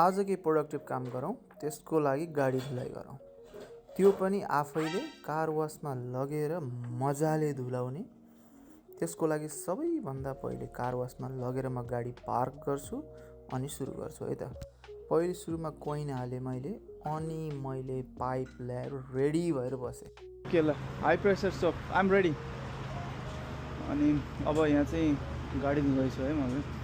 आज केही प्रोडक्टिभ काम गरौँ, त्यसको लागि गाडी धुलाइ गरौँ। त्यो पनि आफैले कार वासमा लगेर मजाले धुलाउने। त्यसको लागि सबैभन्दा पहिले कार वासमा लगेर म गाडी पार्क गर्छु अनि सुरु गर्छु है त। पहिले सुरुमा कोइन हालेँ मैले, अनि मैले पाइप ल्याएर रेडी भएर बसेँ। के ल, high pressure soap I am ready. अनि अब यहाँ चाहिँ गाडी धुँदैछु है मैले।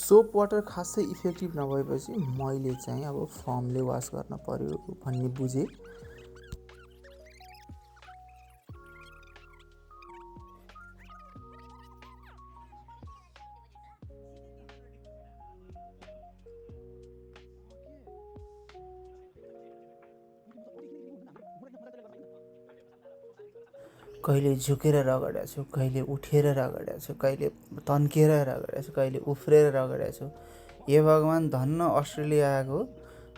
सोप वाटर खासै इफेक्टिभ नभएपछि मैले चाहिँ अब फर्मले वास गर्न पर्यो भन्ने बुझेँ। कहिले झुकेर रगडेको छु, कहिले उठेर रगडेको छु, कहिले तन्केर रगडेको छु, कहिले उफ्रेर रगडेको छु। हे भगवान्, धन्न अस्ट्रेलिया आएको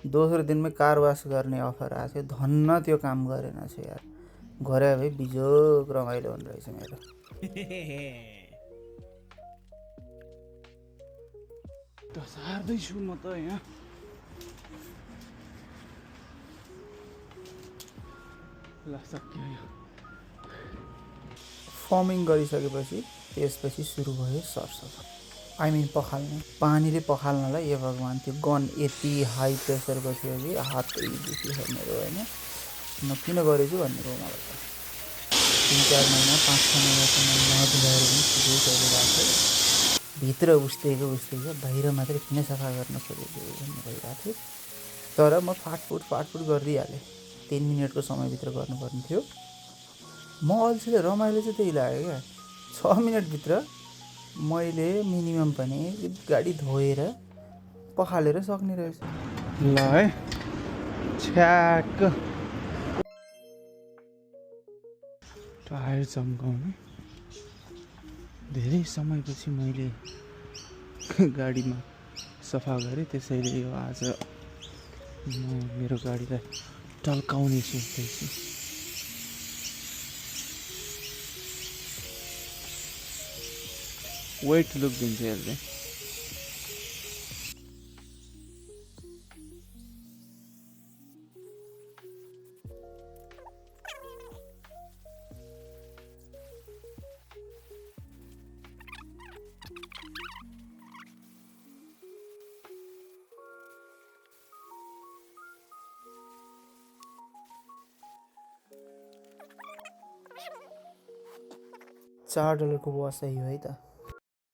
दोस्रो दिनमै कार वास गर्ने अफर आएको थियो, धन्न त्यो काम गरेन छु यार। गरे भए बिजोग रमाइलो हुने रहेछ मेरो। सार्दैछु म त यहाँ। ल सक्यो यो। फर्मिङ गरिसकेपछि त्यसपछि सुरु भयो सरसफाइ। आई मिन पखाल्ने। पानीले पखाल्नलाई हे भगवान्, त्यो गन यति हाई प्रेसरको थियो कि हातै दुख्यो मेरो होइन। म किन गरेछु भन्ने हो मलाई त। 3-4 महिना 5-6 महिनासम्म नधुलाएर पनि ठिकै चलिरहेको थियो। भित्र उस्तेको बाहिर मात्रै किन सफा गर्न खोजेको भन्ने भइरहेको थियो। तर म फाटफुट गरिदिइहालेँ। 3 मिनटको समयभित्र गर्नुपर्ने थियो। म अल्छी रमाइलो चाहिँ त्यही लाग्यो क्या। 6 मिनटभित्र मैले मिनिमम पनि गाडी धोएर पखालेर सक्ने रहेछ। ल है, छ्याक टायर चम्काउने। धेरै समयपछि मैले गाडीमा सफा गरेँ, त्यसैले यो आज म मेरो गाडीलाई टल्काउने सोच्दैछु। वेट लुक दिन्छ यसले। $4 को वास है यो है त।